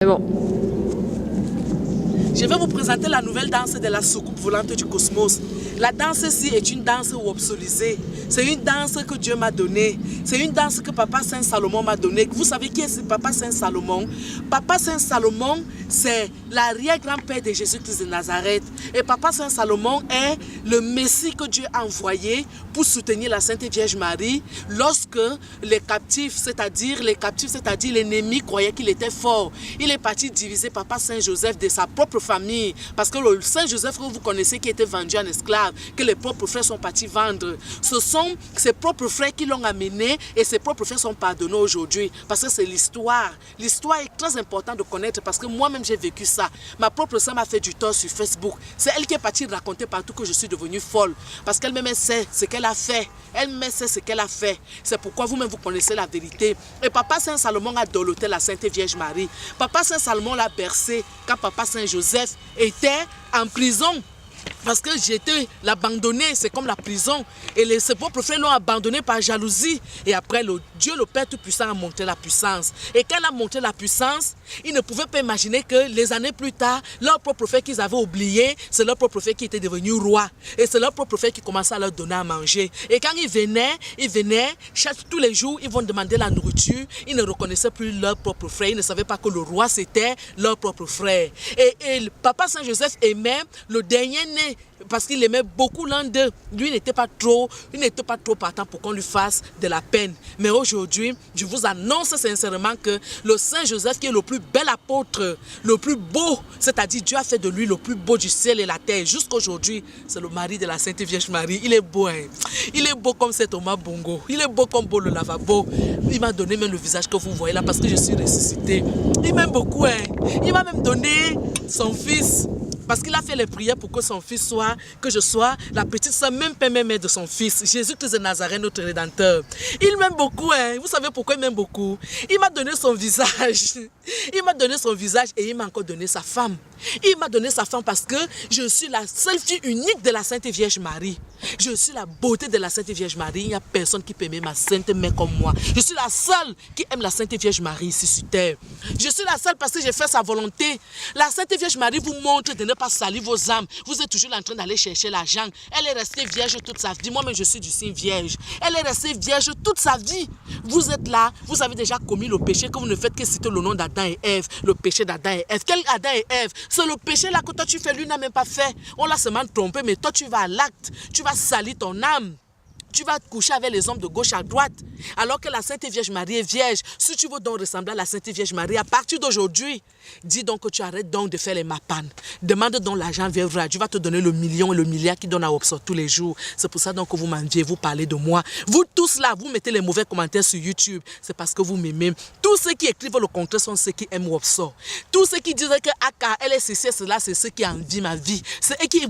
C'est bon. Je vais vous présenter la nouvelle danse de la soucoupe volante du cosmos. La danse-ci est une danse wopsolisée. C'est une danse que Dieu m'a donnée. C'est une danse que Papa Saint Salomon m'a donnée. Vous savez qui est Papa Saint Salomon? Papa Saint Salomon, c'est l'arrière-grand-père de Jésus-Christ de Nazareth. Et Papa Saint Salomon est le Messie que Dieu a envoyé pour soutenir la Sainte Vierge Marie lorsque les captifs, c'est-à-dire l'ennemi, croyaient qu'il était fort. Il est parti diviser Papa Saint Joseph de sa propre famille. Parce que le Saint Joseph que vous connaissez qui était vendu en esclave, que les propres frères sont partis vendre, ce sont ses propres frères qui l'ont amené et ses propres frères sont pardonnés aujourd'hui. Parce que c'est l'histoire. L'histoire est très importante de connaître parce que moi-même j'ai vécu ça. Ma propre sœur m'a fait du tort sur Facebook. C'est elle qui est partie raconter partout que je suis devenue folle. Parce qu'elle-même sait ce qu'elle a fait. Elle-même sait ce qu'elle a fait. C'est pourquoi vous-même vous connaissez la vérité. Et Papa Saint Salomon a doloté la Sainte Vierge Marie. Papa Saint Salomon l'a bercé quand Papa Saint Joseph était en prison. Parce que j'étais l'abandonné, c'est comme la prison. Et ses propres frères l'ont abandonné par jalousie. Et après, Dieu, le Père Tout-Puissant, a montré la puissance. Et quand il a montré la puissance, ils ne pouvaient pas imaginer que les années plus tard, leur propre frère qu'ils avaient oublié, c'est leur propre frère qui était devenu roi. Et c'est leur propre frère qui commençait à leur donner à manger. Et quand ils venaient, tous les jours, ils vont demander la nourriture. Ils ne reconnaissaient plus leur propre frère. Ils ne savaient pas que le roi, c'était leur propre frère. Et Papa Saint Joseph aimait le dernier né, parce qu'il aimait beaucoup l'un d'eux. Lui n'était pas trop partant pour qu'on lui fasse de la peine. Mais aujourd'hui, je vous annonce sincèrement que le Saint Joseph, qui est le plus bel apôtre, le plus beau, c'est-à-dire Dieu a fait de lui le plus beau du ciel et la terre, jusqu'aujourd'hui, c'est le mari de la Sainte Vierge Marie. Il est beau, hein? Il est beau comme cet Thomas Bongo. Il est beau comme beau le lavabo. Il m'a donné même le visage que vous voyez là parce que je suis ressuscité. Il m'aime beaucoup, hein? Il m'a même donné son fils. Parce qu'il a fait les prières pour que son fils soit, que je sois la petite soeur, même père, même mère de son fils, Jésus-Christ de Nazareth, notre Rédempteur. Il m'aime beaucoup, hein. Vous savez pourquoi il m'aime beaucoup? Il m'a donné son visage. Il m'a donné son visage et il m'a encore donné sa femme. Il m'a donné sa femme parce que je suis la seule fille unique de la Sainte Vierge Marie. Je suis la beauté de la Sainte Vierge Marie. Il n'y a personne qui peut aimer ma Sainte Mère comme moi. Je suis la seule qui aime la Sainte Vierge Marie ici sur terre. Je suis la seule parce que j'ai fait sa volonté. La Sainte Vierge Marie vous montre de ne pas salir vos âmes. Vous êtes toujours en train d'aller chercher l'argent. Elle est restée vierge toute sa vie. Moi-même, je suis du signe vierge. Elle est restée vierge toute sa vie. Vous êtes là, vous avez déjà commis le péché que vous ne faites que citer le nom d'Adam et Ève. Le péché d'Adam et Ève. Quel Adam et Ève? C'est le péché là que toi tu fais, lui n'a même pas fait. On l'a seulement trompé, mais toi tu vas à l'acte. Tu vas salir ton âme. Tu vas te coucher avec les hommes de gauche à droite. Alors que la Sainte Vierge Marie est vierge. Si tu veux donc ressembler à la Sainte Vierge Marie, à partir d'aujourd'hui, dis donc que tu arrêtes donc de faire les mapanes. Demande donc l'argent viendra. Dieu va te donner le million et le milliard qui donne à Opsor tous les jours. C'est pour ça donc que vous m'enviez, vous parlez de moi. Vous tous là, vous mettez les mauvais commentaires sur YouTube. C'est parce que vous m'aimez. Tous ceux qui écrivent le contraire sont ceux qui aiment Opsor. Tous ceux qui disent que Aka, elle est ceci, cela, c'est ceux qui envient ma vie. C'est eux qui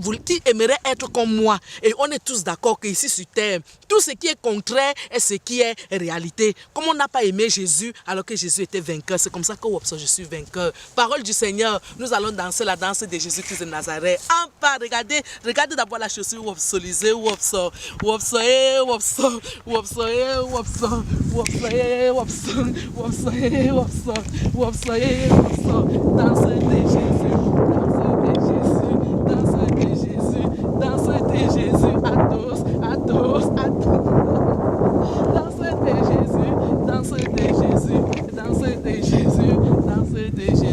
aimeraient être comme moi. Et on est tous d'accord qu'ici sur terre, tout ce qui est contraire est ce qui est réalité. Comme on n'a pas aimé Jésus alors que Jésus était vainqueur, c'est comme ça que je suis vainqueur. Parole du Seigneur, nous allons danser la danse de Jésus-Christ de Nazareth. En pas, regardez d'abord la chaussure wopsolisée, wopso, wopso, wopso, wopso, wopso, wopso, wopso, wopso, wopso, wopso, wopso, danse de Jésus, danse de Jésus, danse de Jésus, à tous, à tous, à tous. Danse de Jésus, danse de Jésus, danse de Jésus, danse de Jésus.